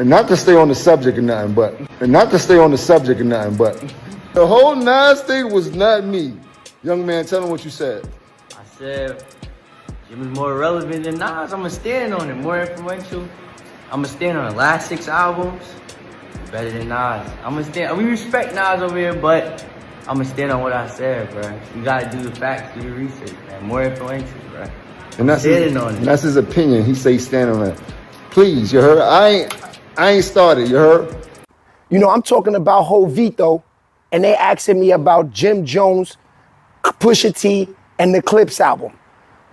And not to stay on the subject or nothing, but the whole Nas thing was not me. Young man, tell him what you said. I said Jim is more relevant than Nas. I'ma stand on it. More influential. I'ma stand on the last 6 albums. Better than Nas. I'ma stand. We respect Nas over here, but I'ma stand on what I said, bro. You gotta do the facts, do the research, man. More influential, bro. And that's his opinion. He say stand on that. Please, you heard? I ain't started, you heard? You know, I'm talking about Jovito, and they asking me about Jim Jones, Pusha T, and the Clips album.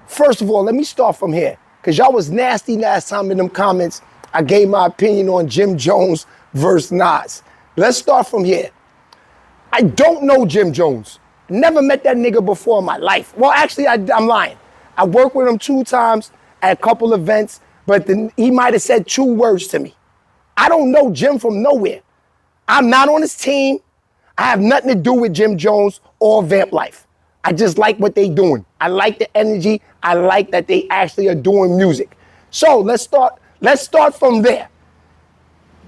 First of all, let me start from here, because y'all was nasty last time in them comments. I gave my opinion on Jim Jones versus Nas. Let's start from here. I don't know Jim Jones. Never met that nigga before in my life. Well, actually, I'm lying. I worked with him 2 times at a couple events, but then he might have said 2 words to me. I don't know Jim from nowhere. I'm not on his team. I have nothing to do with Jim Jones or Vamp Life. I just like what they doing. I like the energy. I like that they actually are doing music. So let's start from there.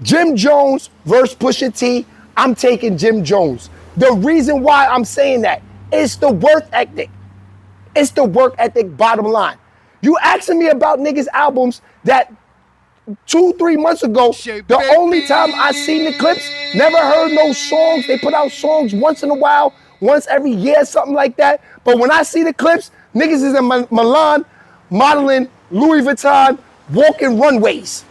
Jim Jones versus Pusha T. I'm taking Jim Jones. The reason why I'm saying that is the work ethic. It's the work ethic, bottom line. You asking me about niggas' albums that 2-3 months ago, the only time I seen the Clips, never heard no songs. They put out songs once in a while, once every year, something like that. But when I see the Clips, niggas is in Milan, modeling Louis Vuitton, walking runways.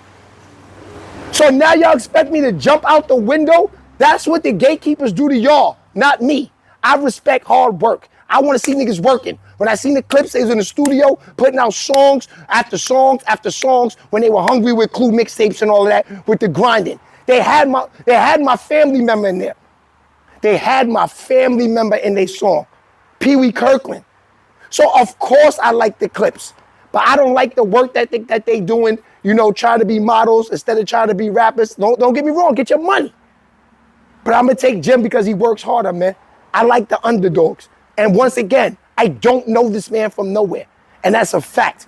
So now y'all expect me to jump out the window? That's what the gatekeepers do to y'all, not me. I respect hard work. I want to see niggas working. When I seen the Clips, they was in the studio putting out songs after songs after songs when they were hungry with Clue mixtapes and all of that with the grinding. They had my family member in there. They had my family member in their song, Pee Wee Kirkland. So of course I like the Clips, but I don't like the work that they doing, you know, trying to be models instead of trying to be rappers. Don't get me wrong, get your money. But I'm gonna take Jim because he works harder, man. I like the underdogs. And once again, I don't know this man from nowhere. And that's a fact.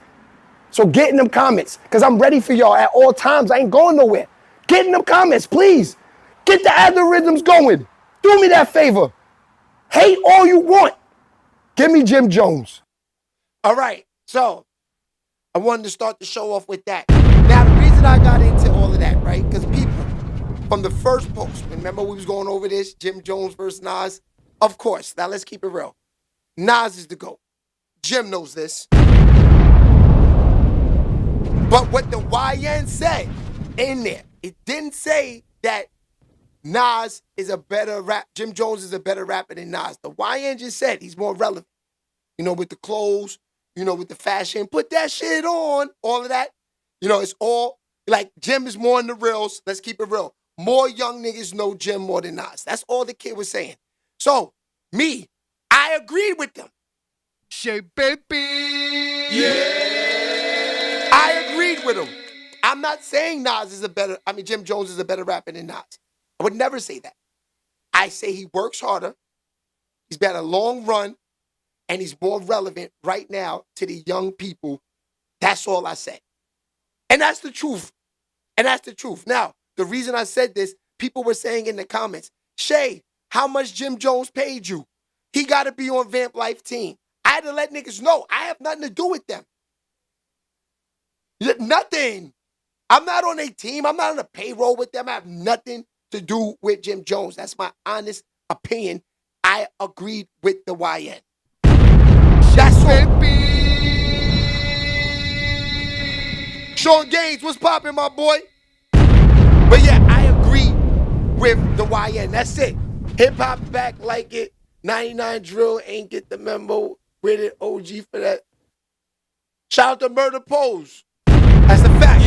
So get in them comments, because I'm ready for y'all at all times. I ain't going nowhere. Get in them comments, please. Get the algorithms going. Do me that favor. Hate all you want. Give me Jim Jones. All right, so I wanted to start the show off with that. Now, the reason I got into all of that, right, because people, from the first post, remember we was going over this, Jim Jones versus Nas? Of course, now let's keep it real. Nas is the GOAT. Jim knows this. But what the YN said in there, it didn't say that Nas is a better Jim Jones is a better rapper than Nas. The YN just said he's more relevant. You know, with the clothes, you know, with the fashion, put that shit on, all of that. You know, it's all, like, Jim is more in the reels. Let's keep it real. More young niggas know Jim more than Nas. That's all the kid was saying. So, me, I agreed with them. Yeah. I agreed with him. I'm not saying Jim Jones is a better rapper than Nas. I would never say that. I say he works harder, he's got a long run, and he's more relevant right now to the young people. That's all I said. And that's the truth. Now, the reason I said this, people were saying in the comments, Shay, how much Jim Jones paid you? He got to be on Vamp Life team. I had to let niggas know I have nothing to do with them. Nothing. I'm not on a team. I'm not on a payroll with them. I have nothing to do with Jim Jones. That's my honest opinion. I agreed with the YN. That's all. Sean Gaines, what's poppin', my boy? But yeah, I agree with the YN. That's it. Hip hop back like it. 99 drill ain't get the memo. With it, OG for that. Shout out to Murder Pose. That's the fact.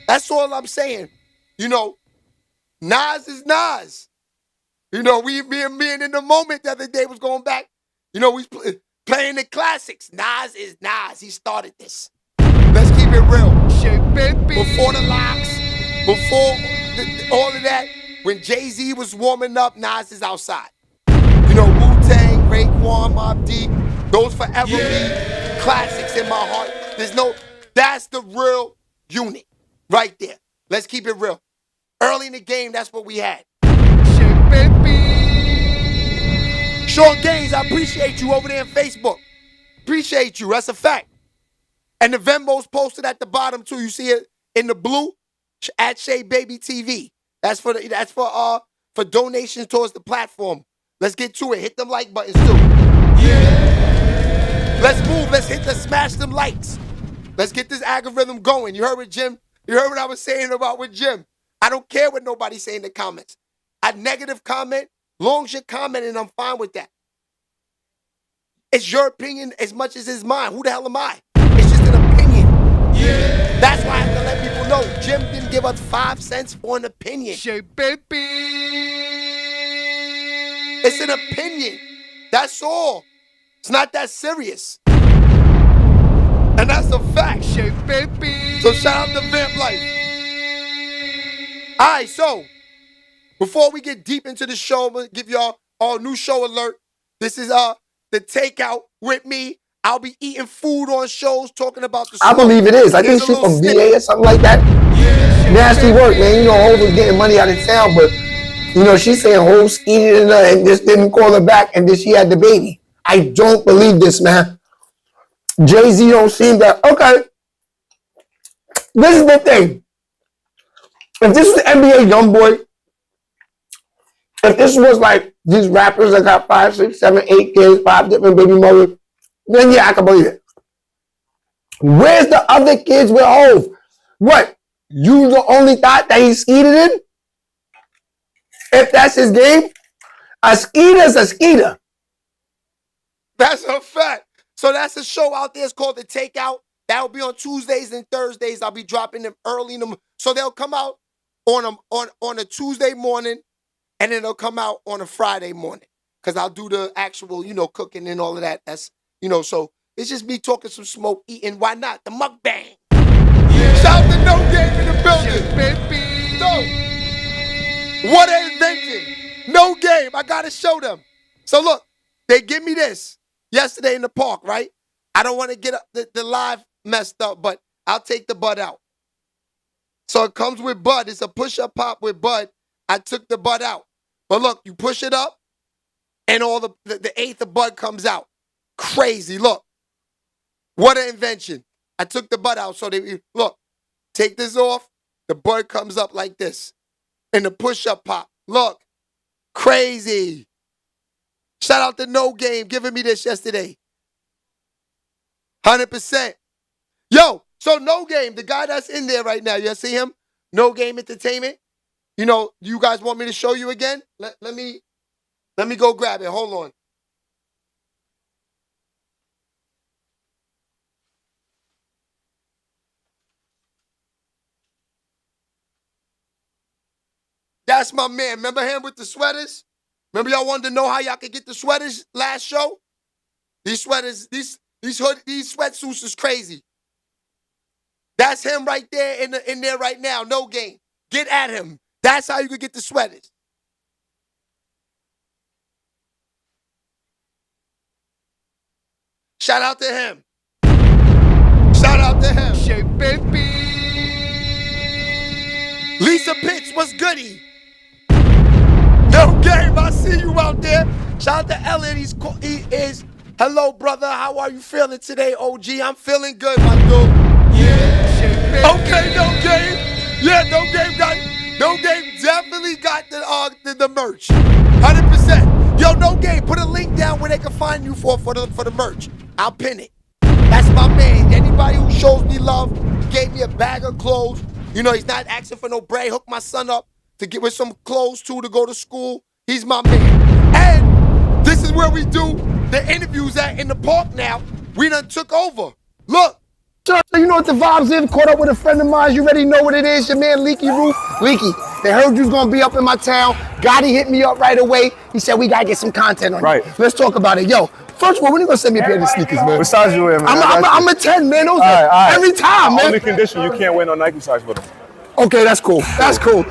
That's all I'm saying. You know, Nas is Nas. You know, me and in the moment the other day was going back. You know, we playing the classics. Nas is Nas. He started this. Let's keep it real. Before the locks, before all of that, when Jay-Z was warming up, Nas is outside. You know, Wu-Tang, Raekwon, Mobb Deep, those forever be classics in my heart. That's the real unit right there. Let's keep it real. Early in the game, that's what we had. Shit, baby. Sean Gaines, I appreciate you over there on Facebook. Appreciate you. That's a fact. And the Venmo's posted at the bottom too. You see it in the blue at Shay Baby TV. That's for donations towards the platform. Let's get to it. Hit them like buttons too. Yeah. Let's move. Let's smash them likes. Let's get this algorithm going. You heard what Jim? You heard what I was saying about with Jim? I don't care what nobody's saying in the comments. A negative comment, long as you're commenting, I'm fine with that. It's your opinion as much as it's mine. Who the hell am I? It's just an opinion. Yeah. That's why I have to let people know Jim didn't give us 5 cents for an opinion. Shit, baby. It's an opinion. That's all. It's not that serious. And that's a fact. Shit, baby. So shout out to Vamp Life. All right, so before we get deep into the show, I'm going to give y'all our new show alert. This is the Takeout with me. I'll be eating food on shows, talking about the I believe it is. I think she's from VA or something like that. Yeah. Nasty work, man. You know, Hov was getting money out of town, but, you know, she's saying Hov skeeted in her and just didn't call her back, and then she had the baby. I don't believe this, man. Jay-Z don't seem that. Okay. This is the thing. If this was the NBA YoungBoy, if this was like these rappers that got 5, 6, 7, 8 kids, 5 different baby mothers, then yeah, I can believe it. Where's the other kids with Hov? What? You the only thought that he skeeted in? If that's his game, a skeeter's a skeeter. That's a fact. So that's a show out there. It's called The Takeout. That'll be on Tuesdays and Thursdays. I'll be dropping them early in the so they'll come out on a Tuesday morning, and then they'll come out on a Friday morning. Because I'll do the actual, cooking and all of that. That's, so it's just me talking some smoke, eating. Why not? The mukbang. Yeah. Shout out to No Game in the building. Shit, baby. So, what an invention. No Game. I got to show them. So look, they give me this yesterday in the park, right? I don't want to get the live messed up, but I'll take the bud out. So it comes with bud. It's a push-up pop with bud. I took the bud out. But look, you push it up, and all the eighth of bud comes out. Crazy. Look. What an invention. I took the bud out. So look, take this off. The bud comes up like this. And the push-up pop. Look. Crazy. Shout out to No Game giving me this yesterday. 100%. Yo, so No Game, the guy that's in there right now, you see him? No Game Entertainment. You guys want me to show you again? Let me go grab it. Hold on. That's my man. Remember him with the sweaters? Remember y'all wanted to know how y'all could get the sweaters last show? These sweaters, these sweatsuits is crazy. That's him right there in there right now. No Game. Get at him. That's how you could get the sweaters. Shout out to him. Shout out to him. Shit, baby. Lisa Pitts, what's goody? No Game, I see you out there. Shout out to Ellen. He is. Hello, brother. How are you feeling today, OG? I'm feeling good, my dude. Yeah. Shit, baby. Okay, No Game. Yeah, No Game definitely got the merch. 100%. Yo, No Game, put a link down where they can find you for the merch. I'll pin it. That's my man. Anybody who shows me love, he gave me a bag of clothes. He's not asking for no bread. Hook my son up to get with some clothes too to go to school. He's my man. And this is where we do the interviews at in the park now. We done took over. Look. So you know what the vibes is? Caught up with a friend of mine. You already know what it is. Your man Leaky Roof. Leaky, they heard you was going to be up in my town. Gotti hit me up right away. He said, we got to get some content on you. Let's talk about it. Yo, first of all, when you going to send me a pair of sneakers, man? What size you wear, man? I'm a 10, man. Those all right. Every time, man. Only condition, you can't wear no Nike size with them. Okay, that's cool. That's cool.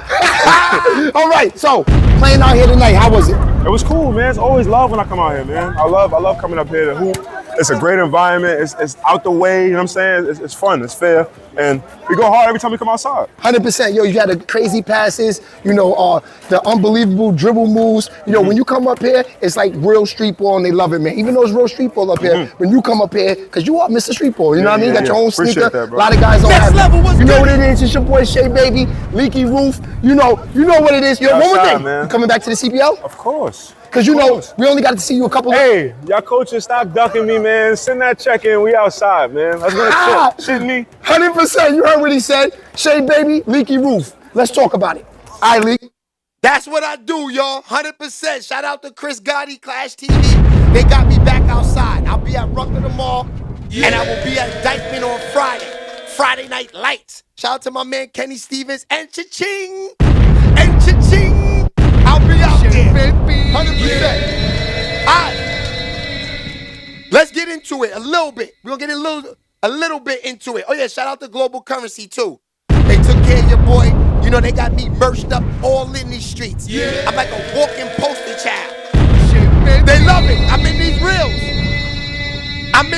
All right, so playing out here tonight, how was it? It was cool, man. It's always love when I come out here, man. I love coming up here to hoop. It's a great environment. It's out the way. You know what I'm saying? It's fun. It's fair, and we go hard every time we come outside. 100%. Yo, you got the crazy passes, you know, the unbelievable dribble moves. You know, when you come up here, it's like real street ball, and they love it, man. Even though it's real street ball up here, when you come up here, because you are Mr. Street Ball, you know what I mean? Got your own Appreciate sneaker. that, bro. A lot of guys don't Next have level, that. what's You know good? what it is? It's your boy Shay Baby, Leaky Roof. You know what it is. Yo, one more Outside, thing. man. You coming back to the CPL? Of course. Because you know, we only got to see you a couple of... Hey, y'all coaches, stop ducking me, man. Send that check in. We outside, man. Let's go to shit me. 100%. You heard what he said. Shay Baby, Leaky Roof. Let's talk about it. All right, Leak. That's what I do, y'all. 100%. Shout out to Chris Gotti, Clash TV. They got me back outside. I'll be at Rucker tomorrow, and I will be at Dykeman on Friday. Friday Night Lights. Shout out to my man Kenny Stevens and Cha-ching. And Cha-ching. I'll be out there. 100%. All right. Let's get into it a little bit. We're going to get a little bit into it. Oh, yeah. Shout out to Global Currency, too. They took care of your boy. You know, they got me merched up all in these streets. Yeah. I'm like a walking poster child. They love it. I'm in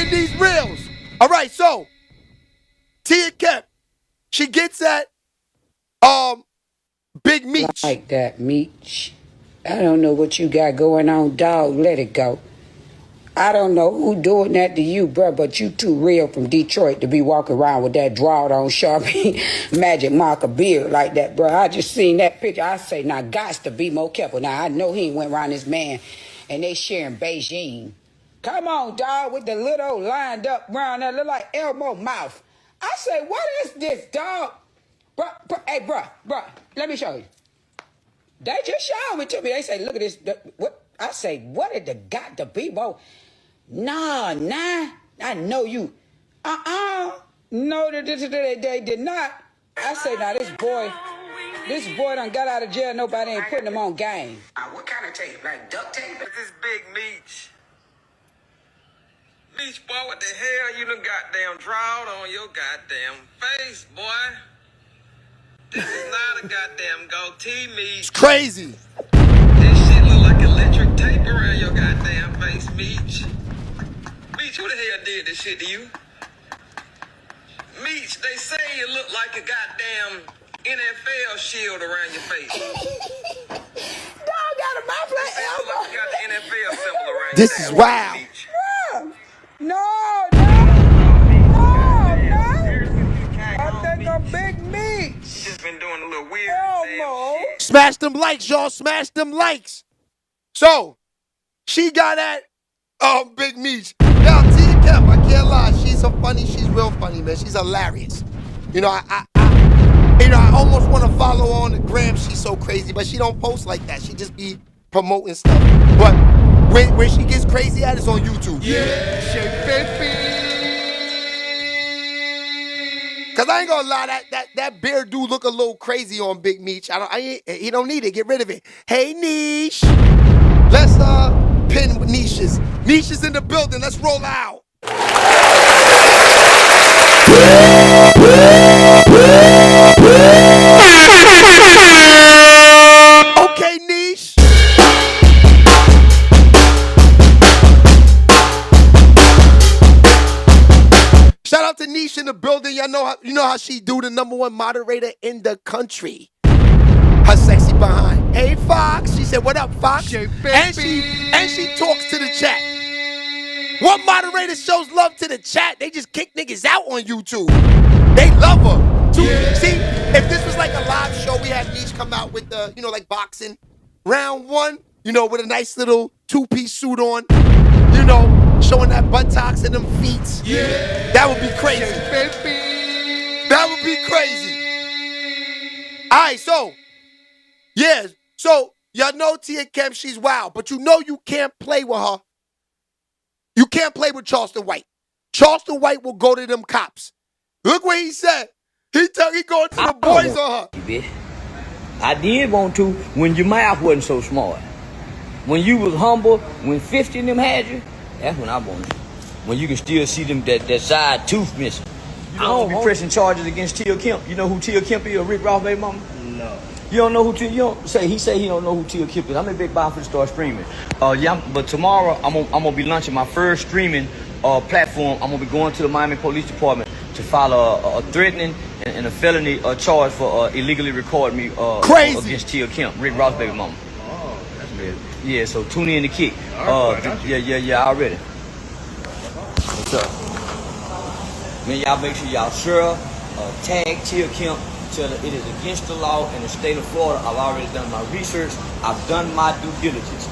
these reels. All right, so Tia Kemp, she gets at Big Meech. Like that, Meech. I don't know what you got going on, dog. Let it go. I don't know who doing that to you, bro, but you too real from Detroit to be walking around with that drawed on Sharpie magic marker beard like that, bro. I just seen that picture. I say, now, gots to be more careful. Now, I know he went around this man and they sharing Beijing. Come on, dog, with the little lined up round that look like elbow mouth. I say, what is this, dog? Bro, hey, bro, let me show you. They just showed it to me. They say, look at this. What? I say, what did the got to be, bro? Nah, I know you. No, they did not. I say, now this boy done got out of jail. Nobody ain't putting him on game. What kind of tape? Like duct tape? This Big Meech. Meech, boy, what the hell you done goddamn drawed on your goddamn face, boy? This is not a goddamn goatee, Meech. It's crazy. This shit look like electric tape around your goddamn face, Meech. Meech, who the hell did this shit to you? Meech, they say you look like a goddamn NFL shield around your face. Dog got a mouth like elbow. Like you got the NFL symbol around This your is face, wild. Meech. No. I think I'm Big Meech. Just been doing a little weird Elmo. shit. Smash them likes, y'all. Smash them likes. So, she got at Big Meech. Now, Tia Kemp, I can't lie. She's she's real funny, man. She's hilarious. You know, I almost want to follow her on the gram. She's so crazy, but she don't post like that. She just be promoting stuff. But when she gets crazy at, it's on YouTube. Yeah, Shay Baby. Cause I ain't gonna lie, that beard dude look a little crazy on Big Meech. He don't need it. Get rid of it. Hey, Niche. Let's pin with Niches. Niches in the building. Let's roll out. Okay, Niche. Shout out to Niche in the building. You know how she do, the #1 moderator in the country. Her sexy behind. Hey, Fox. She said, what up, Fox? Shay And Baby. she talks to the chat. What moderator shows love to the chat? They just kick niggas out on YouTube. They love her. See, if this was like a live show, we had Niche come out with the, like boxing. Round 1, with a nice little 2-piece suit on. Showing that buttocks and them feet. Yeah. That would be crazy. Baby. That would be crazy. All right, so y'all know Tia Kemp, she's wild, but you can't play with her. You can't play with Charleston White. Charleston White will go to them cops. Look what he said. He going to the boys on her. I did want to when your mouth wasn't so smart. When you was humble, when 50 of them had you, that's when I wanted. When you can still see them that side tooth missing. I don't be pressing charges against Tia Kemp. You know who Tia Kemp is, Rick Ross baby mama? No. You don't know who Tia? You don't say he say he don't know who Tia Kip is. I'm a big buy for to start streaming. Yeah, but tomorrow I'm gonna be launching my first streaming platform. I'm gonna be going to the Miami Police Department to file a threatening and a felony charge for illegally recording me Crazy against Tia Kemp, Rick Ross' baby mama. Oh, that's weird. Yeah, so tune in to kick. Yeah, already. What's up? Man, y'all make sure y'all share, tag Tia Kemp. Tell her it is against the law in the state of Florida. I've already done my research. I've done my due diligence.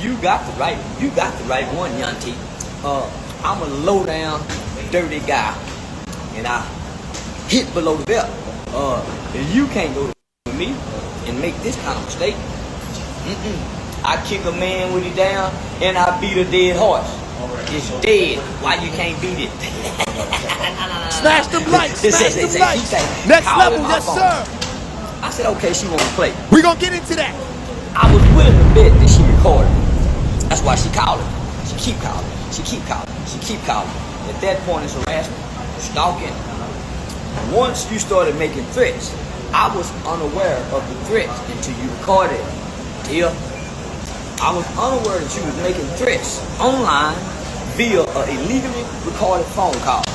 You got the right one, young T. I'm a low down, dirty guy, and I hit below the belt. And you can't go to me and make this kind of mistake. I kick a man with it down, and I beat a dead horse. It's dead. Why you can't beat it? Smash them lights, smash them lights. Next level, yes sir. I said, okay, she wanna play. We gonna get into that. I was willing to bet that she recorded. That's why she called it. She keep calling. She keep calling. She keep calling. At that point, it's harassment, stalking. Once you started making threats, I was unaware of the threats until you recorded. Tia, I was unaware that you was making threats online via an illegally recorded phone call.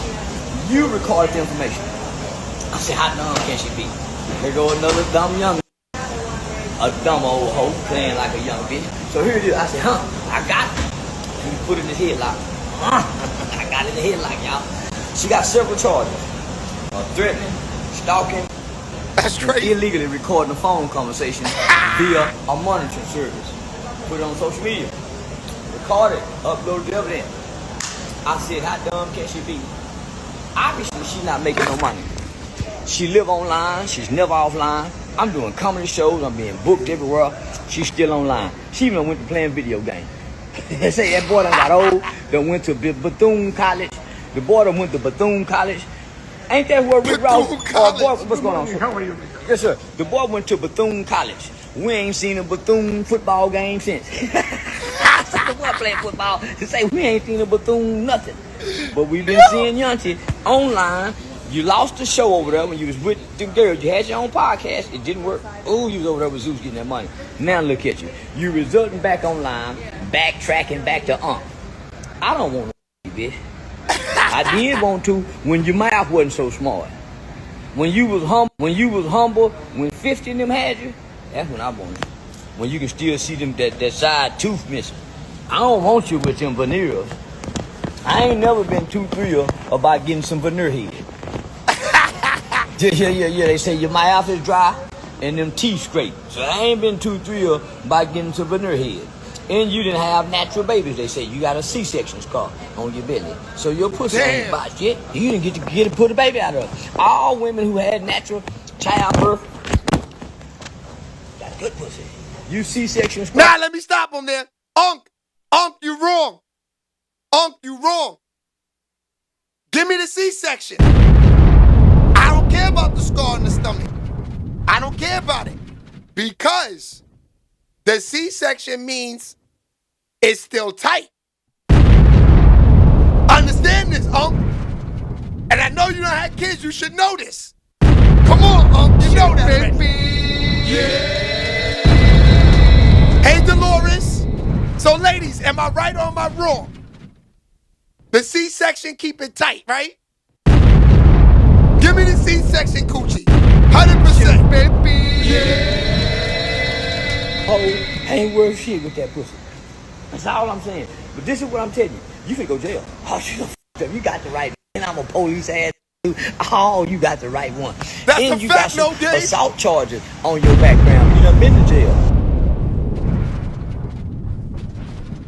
You recorded the information. I said, how dumb can she be? There go another dumb young, a dumb old hoe playing like a young bitch. So here it is. I said, I got it. And he put it in his headlock. I got it in the headlock, y'all. She got several charges. Threatening, stalking, that's crazy. Illegally recording a phone conversation via a monitoring service. Put it on social media. Record it, upload the evidence. I said, how dumb can she be? Obviously, she's not making no money. She live online. She's never offline. I'm doing comedy shows. I'm being booked everywhere. She's still online. She even went to playing video games. They say that boy done got old. Done went to Bethune College. The boy done went to Bethune College. Ain't that where Rick Ross? Boy, what's going on? Sir? Yes, sir. The boy went to Bethune College. We ain't seen a Bethune football game since. I saw the boy playing football. To say we ain't seen a Bethune nothing. But we've been seeing Yanti online. You lost the show over there when you was with the girls. You had your own podcast. It didn't work. Oh, you was over there with Zeus getting that money. Now look at you. You resulting back online, backtracking back to I don't want to, bitch. I did want to when your mouth wasn't so smart. When you was humble, when 50 of them had you, that's when I wanted you. When you can still see them that side tooth missing. I don't want you with them veneers. I ain't never been too thrilled about getting some veneer head. Yeah. They say your mouth is dry and them teeth straight. So I ain't been too thrilled about getting some veneer head. And you didn't have natural babies. They say you got a C-section scar on your belly. So your pussy ain't botched yet. You didn't get to put a baby out of it. All women who had natural childbirth got good pussy. You C-section scar. Nah, let me stop him there. Unc, you wrong. Unc, you wrong. Give me the C-section. I don't care about the scar in the stomach. I don't care about it. Because the C-section means it's still tight. Understand this, Unc. And I know you don't have kids, you should know this. Come on, Unc, you know that. Yeah. Hey, Dolores. So, ladies, am I right or am I wrong? The C-section keep it tight, right? Give me the C-section coochie. 100%, baby. Yeah. Oh, ain't worth shit with that pussy. That's all I'm saying. But this is what I'm telling you. You finna go jail. Oh, you f***ed up. You got the right and I'm a police ass. Oh, you got the right one. That's and a you fact, got some no day. assault charges on your background. You done been to jail.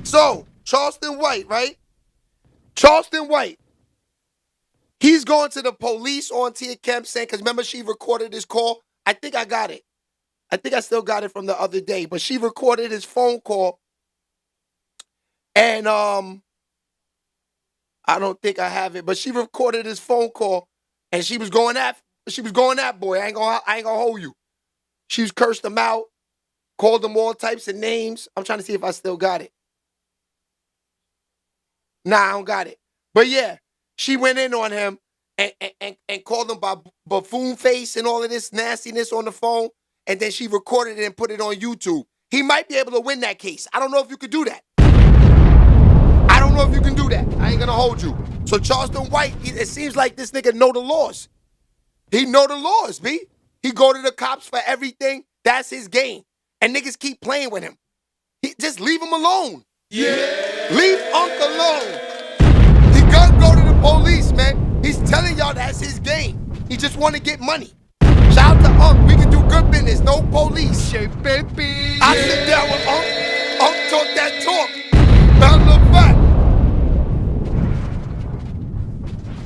So, Charleston White, right? Charleston White. He's going to the police on Tia Kemp saying, because remember she recorded his call? I think I got it. I think I still got it from the other day. But she recorded his phone call. And I don't think I have it. But she recorded his phone call. And she was going at boy. I ain't gonna hold you. She was cursed him out. Called him all types of names. I'm trying to see if I still got it. Nah, I don't got it. But yeah, she went in on him and called him by buffoon face and all of this nastiness on the phone. and then she recorded it and put it on YouTube. He might be able to win that case. I don't know if you could do that. I don't know if you can do that. I ain't gonna hold you. So Charleston White, it seems like this nigga know the laws. He know the laws, B. He go to the cops for everything. That's his game. And niggas keep playing with him. Just leave him alone. Yeah. Leave Unc alone. He gonna go to the police, man. He's telling y'all that's his game. He just want to get money. Shout out to Unc. We can do good business. No police. Shit, baby. I sit down with Unc. Unc talk that talk. Now look back.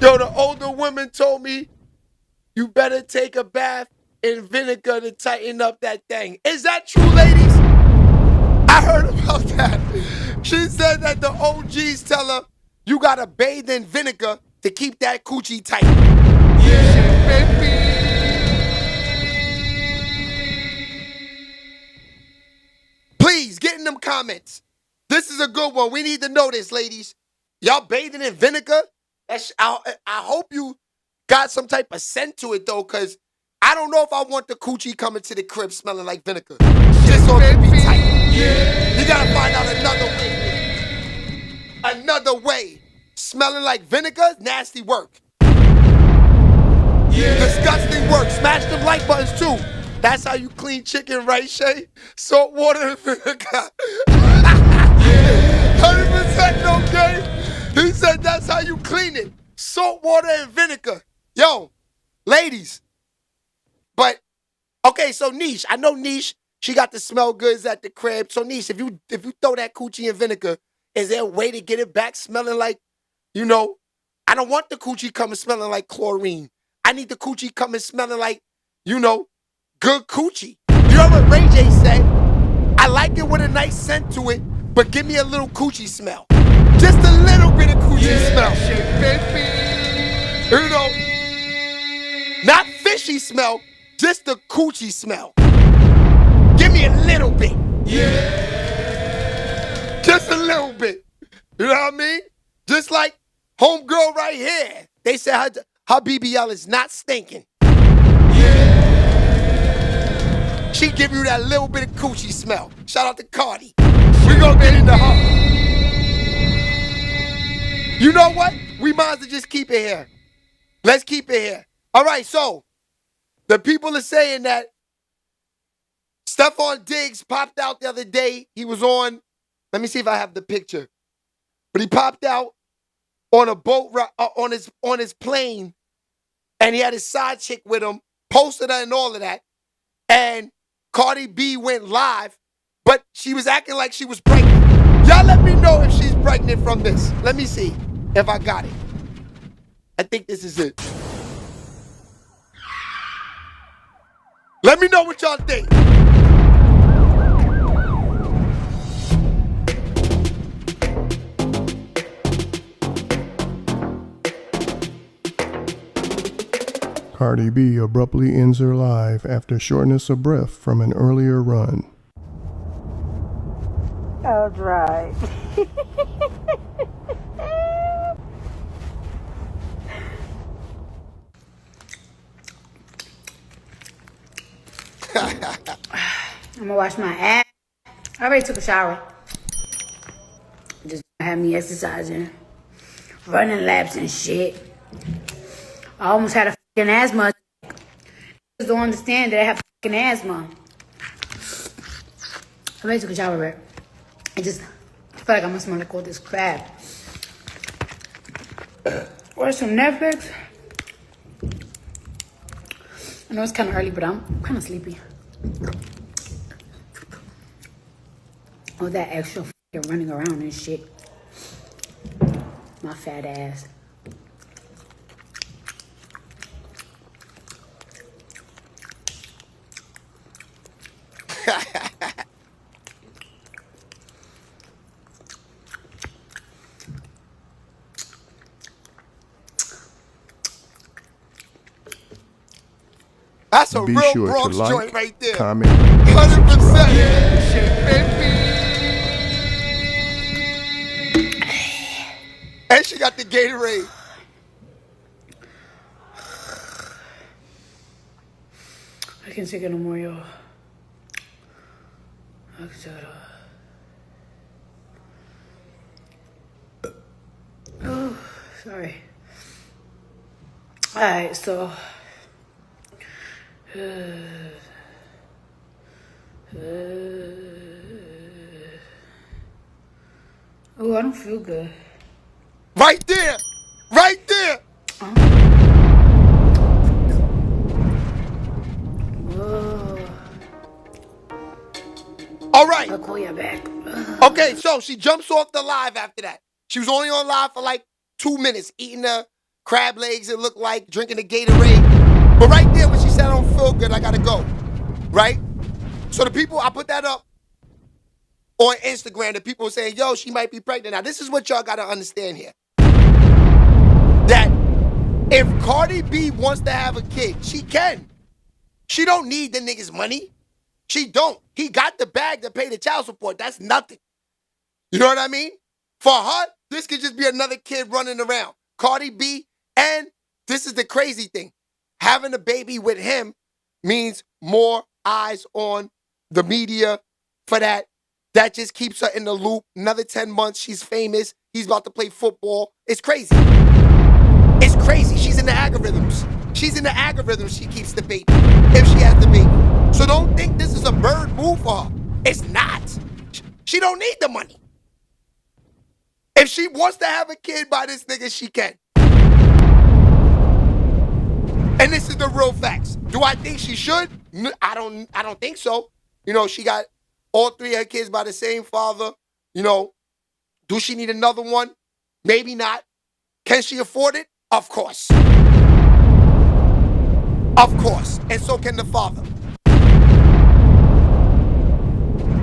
Yo, the older women told me, you better take a bath in vinegar to tighten up that thing. Is that true, ladies? I heard about that. She said that the OGs tell her, you gotta bathe in vinegar to keep that coochie tight. Yeah, baby. Please, get in them comments. This is a good one. We need to know this, ladies. Y'all bathing in vinegar? I hope you got some type of scent to it, though, because I don't know if I want the coochie coming to the crib smelling like vinegar. Just so it be tight. Yeah. You gotta find out another way. Another way. Smelling like vinegar? Nasty work. Yeah. Disgusting work. Smash them like buttons, too. That's how you clean chicken, right, Shay? Salt, water, and vinegar. 100% no game. He said that's how you clean it. Salt, water, and vinegar. Yo, ladies. But, okay, so Niche. I know Niche, she got the smell goods at the crib. So, Niche, if you throw that coochie in vinegar, is there a way to get it back smelling like, you know, I don't want the coochie coming smelling like chlorine. I need the coochie coming smelling like, you know, good coochie. You know what Ray J said? I like it with a nice scent to it, but give me a little coochie smell. Just a little bit of coochie smell. Shit, baby. You know, not fishy smell, just the coochie smell. Give me a little bit. Yeah. Just a little bit. You know what I mean? Just like homegirl right here. They said her BBL is not stinking. Yeah. She give you that little bit of coochie smell. Shout out to Cardi. We gonna get into her. You know what? We might as well just keep it here. Let's keep it here. All right, so the people are saying that Stephon Diggs popped out the other day. He was on, let me see if I have the picture. But he popped out on a boat, on his plane, and he had his side chick with him, posted her and all of that. And Cardi B went live, but she was acting like she was pregnant. Y'all let me know if she's pregnant from this. Let me see if I got it. I think this is it. Let me know what y'all think. Cardi B abruptly ends her life after shortness of breath from an earlier run. All right. I'm gonna wash my ass. I already took a shower. Just have me exercising, running laps and shit. I almost had a fucking asthma. Just don't understand that I have fucking asthma. I already took a shower, right? I just feel like I'm gonna smell like all this crap. Watch some Netflix. I know it's kind of early, but I'm kind of sleepy. All that extra fucking running around and shit. My fat ass. That's a Be real sure Bronx to like, joint right there. comment, and 100%. And she got the Gatorade. I can't take it no more, y'all. Oh, sorry. Alright, so oh, I don't feel good. Right there. Right there. Whoa. All right. I'll call you back. Okay, so she jumps off the live after that. She was only on live for like 2 minutes, eating the crab legs, it looked like, drinking the Gatorade. But right there when she said, I don't feel good, I gotta go. Right? So the people, I put that up on Instagram, the people saying, yo, she might be pregnant. Now, this is what y'all gotta understand here. That if Cardi B wants to have a kid, she can. She don't need the nigga's money. She don't. He got the bag to pay the child support. That's nothing. You know what I mean? For her, this could just be another kid running around. Cardi B, and this is the crazy thing. Having a baby with him means more eyes on the media for that. That just keeps her in the loop. Another 10 months, she's famous. He's about to play football. It's crazy. It's crazy. She's in the algorithms. She's in the algorithms. She keeps the baby if she has the baby. So don't think this is a bird move for her. It's not. She don't need the money. If she wants to have a kid by this nigga, she can. And this is the real facts. Do I think she should? I don't think so. You know, she got all 3 of her kids by the same father. You know, do she need another one? Maybe not. Can she afford it? Of course. Of course. And so can the father.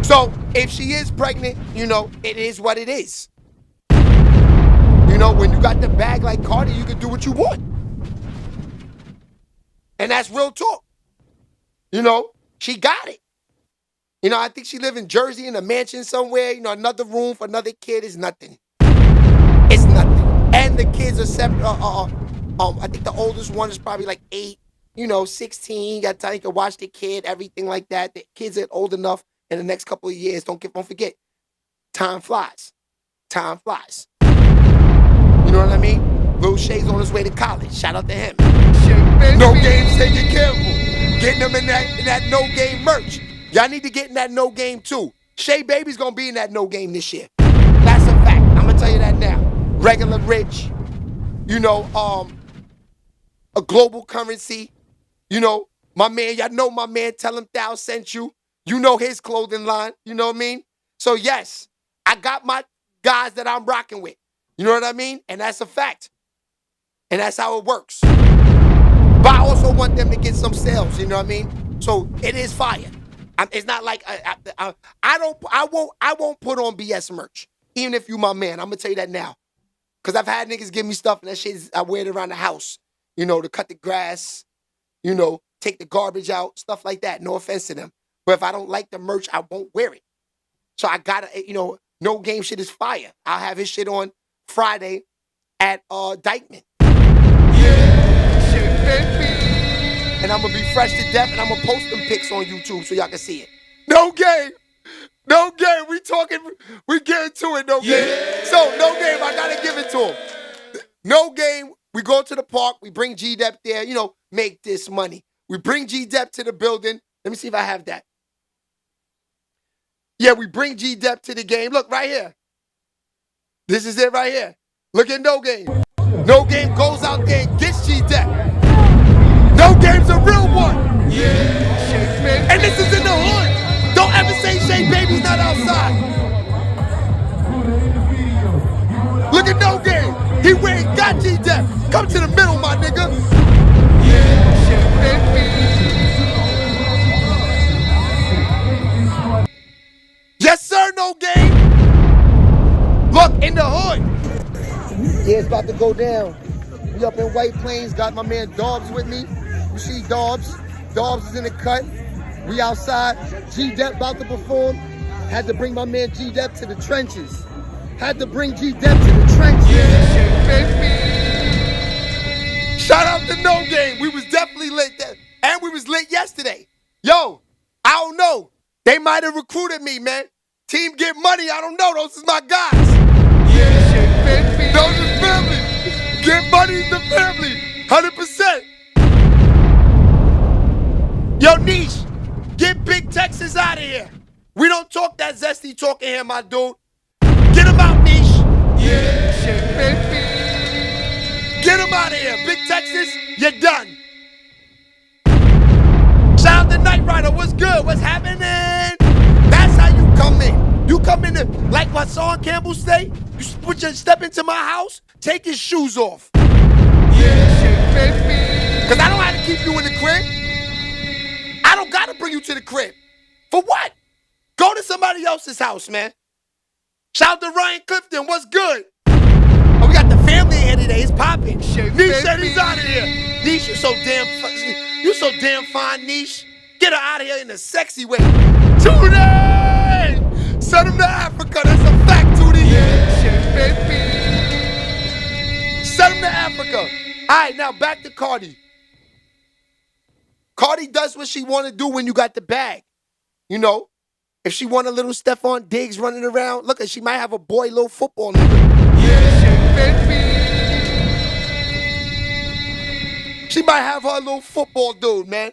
So if she is pregnant, you know, it is what it is. You know, when you got the bag like Cardi, you can do what you want. And that's real talk. You know, she got it. You know, I think she live in Jersey in a mansion somewhere. You know, another room for another kid is nothing. It's nothing. And the kids are separate. I think the oldest one is probably like 8, you know, 16. Got time you can watch the kid, everything like that. The kids are old enough in the next couple of years. Don't forget. Time flies. Time flies. You know what I mean? Lil Shay's on his way to college. Shout out to him. No Game, stay careful. Getting them in that No Game merch. Y'all need to get in that No Game too. Shay Baby's gonna be in that No Game this year. That's a fact. I'm gonna tell you that now. Regular Rich. You know, a global currency. You know, my man, y'all know my man, tell him Thou sent you. You know his clothing line. You know what I mean? So yes, I got my guys that I'm rocking with. You know what I mean? And that's a fact. And that's how it works. But I also want them to get some sales, you know what I mean? So it is fire. It's not like I won't put on BS merch, even if you my man. I'm gonna tell you that now, because I've had niggas give me stuff and that shit I wear it around the house, you know, to cut the grass, you know, take the garbage out, stuff like that. No offense to them, but if I don't like the merch, I won't wear it. So I gotta, you know, No Game shit is fire. I'll have his shit on Friday at Dykeman. And I'm gonna be fresh to death, and I'm gonna post them pics on YouTube so y'all can see it. No Game. No Game. We getting to it, No Game. So, No Game, I gotta give it to him. No Game, we go to the park, we bring G-Dep there, you know, make this money. We bring G-Dep to the building. Let me see if I have that. Yeah, we bring G-Dep to the game. Look, right here. This is it right here. Look at No Game. No Game goes out there and gets G-Dep. No Game's a real one. And this is in the hood. Don't ever say Shay Baby's not outside. Look at No Game. He where he got G-Dep. Come to the middle, my nigga. Yes, sir, No Game. Look, in the hood. Yeah, it's about to go down. We up in White Plains, got my man Dobbs with me. You see Dobbs. Dobbs is in the cut. We outside. G-Dep about to perform. Had to bring my man G-Dep to the trenches. Had to bring G-Dep to the trenches. Shout out to No Game. We was definitely lit. And we was lit yesterday. Yo, I don't know. They might have recruited me, man. Team Get Money, I don't know. Those is my guys. Those is family. Get Money is the family. 100%. Yo, Niche, get Big Texas out of here. We don't talk that zesty talking here, my dude. Get him out, Niche. Get him out of here. Big Texas, you're done. Shout out to Knight Rider. What's good? What's happening? That's how you come in. You come in like what Sean Campbell say. You step into my house, take his shoes off. Cause I don't have to keep you in the crib. I don't gotta bring you to the crib. For what? Go to somebody else's house, man. Shout out to Ryan Clifton. What's good? Oh, we got the family in here today. It's popping. Niche said he's out of here. Niche, you so damn fine, Niche. Get her out of here in a sexy way. Tootie! Send him to Africa. That's a fact, Tootie. Send him to Africa. All right, now back to Cardi. Cardi does what she want to do when you got the bag. You know, if she want a little Stephon Diggs running around, look, she might have a boy little football nigga. She might have her little football dude, man.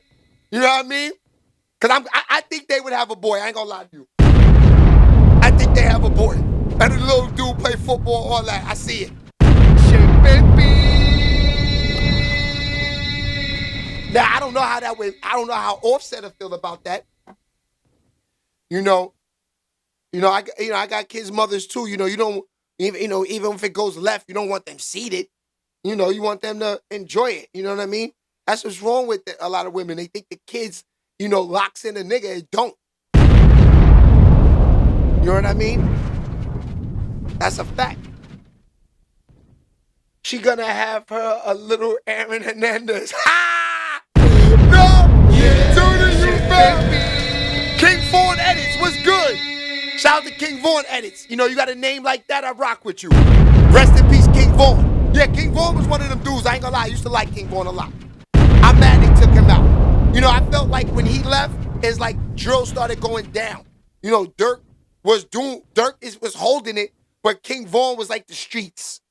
You know what I mean? Because I think they would have a boy. I ain't gonna lie to you. I think they have a boy. And the little dude play football, all that. I see it. Now, I don't know how that went. I don't know how Offset will feel about that. You know, I got kids' mothers too. You know, you don't, even if it goes left, you don't want them seated. You know, you want them to enjoy it. You know what I mean? That's what's wrong with a lot of women. They think the kids, locks in a nigga. It don't. You know what I mean? That's a fact. She gonna have her a little Aaron Hernandez. Ha! No! Tootie, you baby! King Vaughn Edits, what's good? Shout out to King Vaughn Edits. You got a name like that, I rock with you. Rest in peace, King Vaughn. Yeah, King Vaughn was one of them dudes. I ain't gonna lie, I used to like King Vaughn a lot. I'm mad they took him out. I felt like when he left, it's like drill started going down. Dirk was holding it, but King Vaughn was like the streets.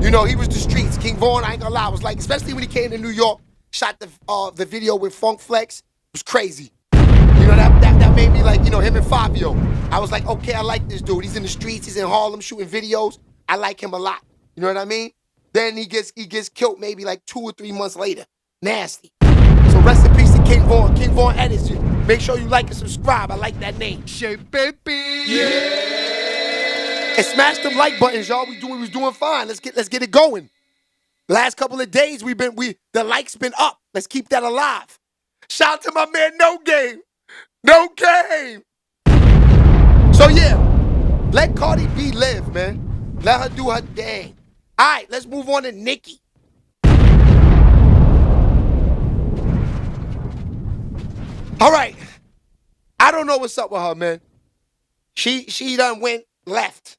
He was the streets. King Vaughn, I ain't gonna lie, was like, especially when he came to New York, shot the video with Funk Flex, it was crazy. That made me like, him and Fabio. I was like, okay, I like this dude. He's in the streets, he's in Harlem shooting videos. I like him a lot. You know what I mean? Then he gets killed maybe like 2 or 3 months later. Nasty. So rest in peace to King Vaughn. King Vaughn Edits. Make sure you like and subscribe. I like that name. Yeah. And smash them like buttons, y'all. We was doing fine. Let's get it going. The last couple of days the likes been up. Let's keep that alive. Shout out to my man No Game. No Game. So yeah, let Cardi B live, man. Let her do her thing. All right, let's move on to Nicki. All right. I don't know what's up with her, man. She done went left.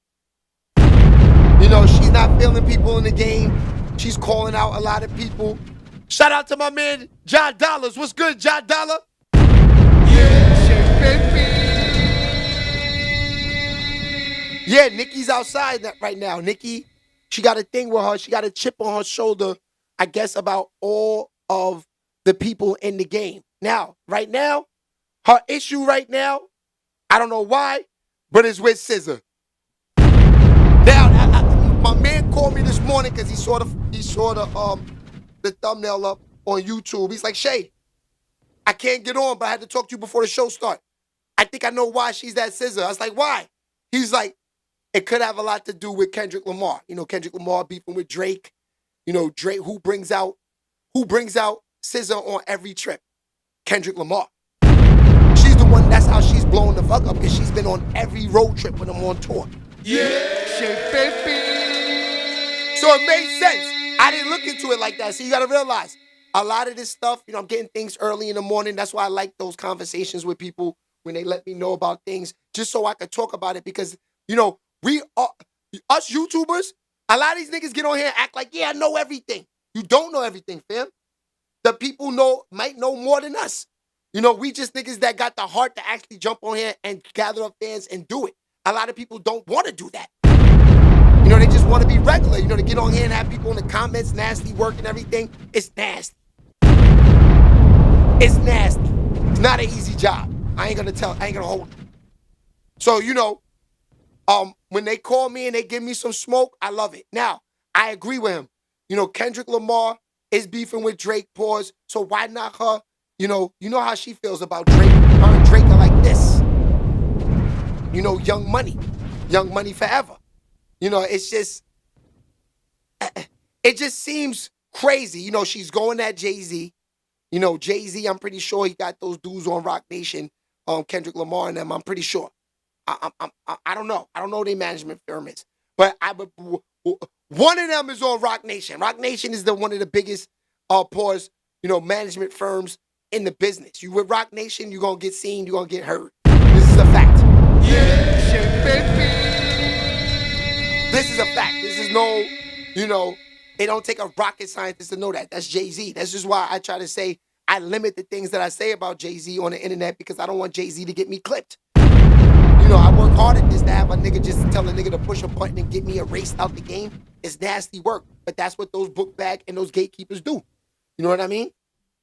She's not feeling people in the game. She's calling out a lot of people. Shout out to my man, John Dollars. What's good, John Dollar? Yeah, Nicki's outside right now. Nicki, she got a thing with her. She got a chip on her shoulder, I guess, about all of the people in the game. Now, right now, her issue right now, I don't know why, but it's with SZA. Now, my man called me this morning because he saw the thumbnail up on YouTube. He's like, Shay, I can't get on, but I had to talk to you before the show started. I think I know why she's that SZA. I was like, why? He's like, it could have a lot to do with Kendrick Lamar. Kendrick Lamar beefing with Drake. Drake, who brings out SZA on every trip? Kendrick Lamar. She's the one, that's how she's blowing the fuck up, because she's been on every road trip when I'm on tour. Yeah. So it made sense. I didn't look into it like that. So you got to realize, a lot of this stuff, I'm getting things early in the morning. That's why I like those conversations with people when they let me know about things, just so I could talk about it, because, we are, us YouTubers, a lot of these niggas get on here and act like, yeah, I know everything. You don't know everything, fam. The people might know more than us. You know, we just niggas that got the heart to actually jump on here and gather up fans and do it. A lot of people don't want to do that. You know, they just want to be regular. You know, to get on here and have people in the comments, nasty work and everything. It's nasty. It's nasty. It's not an easy job. I ain't gonna hold it. So, you know, when they call me and they give me some smoke, I love it. Now, I agree with him. You know, Kendrick Lamar is beefing with Drake, pause. So why not her? You know how she feels about Drake. Her and Drake are like this. You know, Young Money forever. You know, it just seems crazy. You know, she's going at Jay-Z. You know, Jay-Z, I'm pretty sure he got those dudes on Rock Nation, Kendrick Lamar and them. I'm pretty sure. I don't know. I don't know who their management firm is. But one of them is on Rock Nation. Rock Nation is one of the biggest management firms in the business. You with Rock Nation, you're going to get seen, you're going to get heard. This is a fact. Yeah, baby. This is a fact. This is no, it don't take a rocket scientist to know that. That's Jay-Z. That's just why I try to say I limit the things that I say about Jay-Z on the internet because I don't want Jay-Z to get me clipped. You know, I work hard at this to have a nigga just tell a nigga to push a button and get me erased out the game. It's nasty work, but that's what those book bag and those gatekeepers do. You know what I mean?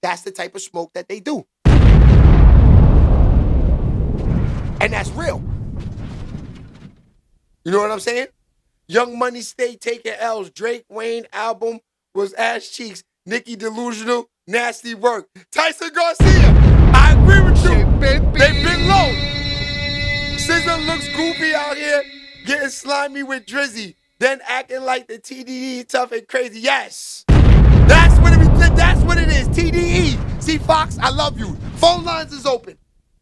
That's the type of smoke that they do. And that's real. You know what I'm saying? Young Money stay taking L's. Drake Wayne album was ass cheeks. Nicki delusional, nasty work. Tyson Garcia, I agree with you. They've been low. SZA looks goofy out here, getting slimy with Drizzy, then acting like the TDE tough and crazy. Yes. That's what it is. TDE. See, Fox, I love you. Phone lines is open.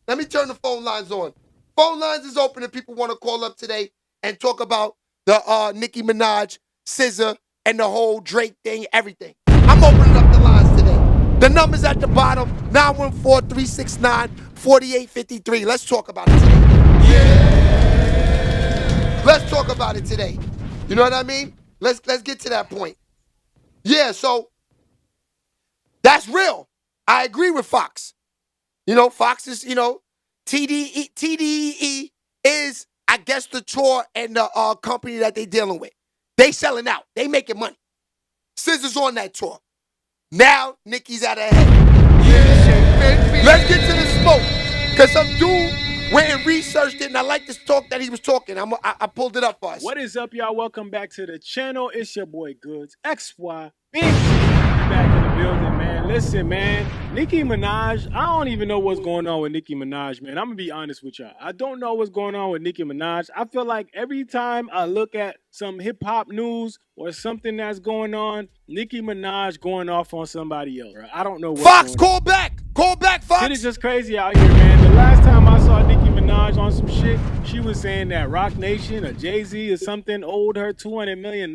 Let me turn the phone lines on. Phone lines is open if people want to call up today and talk about the Nicki Minaj, SZA, and the whole Drake thing, everything. I'm opening up the lines today. The number's at the bottom, 914-369-4853. Let's talk about it today. Yeah. Let's talk about it today. You know what I mean? Let's get to that point. Yeah, so that's real. I agree with Fox. You know, Fox is, TDE is, I guess, the tour and the company that they dealing with. They selling out. They making money. SZA's on that tour. Now, Nicki's out of head. Yeah. Let's get to the smoke. Because some dude went and researched it, and I like this talk that he was talking. I pulled it up for us. What is up, y'all? Welcome back to the channel. It's your boy Goods, XY. Back in the building, man. Listen, man. Nicki Minaj, I don't even know what's going on with Nicki Minaj, man. I'm going to be honest with y'all. I don't know what's going on with Nicki Minaj. I feel like every time I look at some hip-hop news or something that's going on, Nicki Minaj going off on somebody else, bro. I don't know what's Fox, going on. call back. Call back, Fox. Shit is just crazy out here, man. The last time I saw Nicki Minaj on some shit, she was saying that Rock Nation or Jay-Z or something owed her $200 million.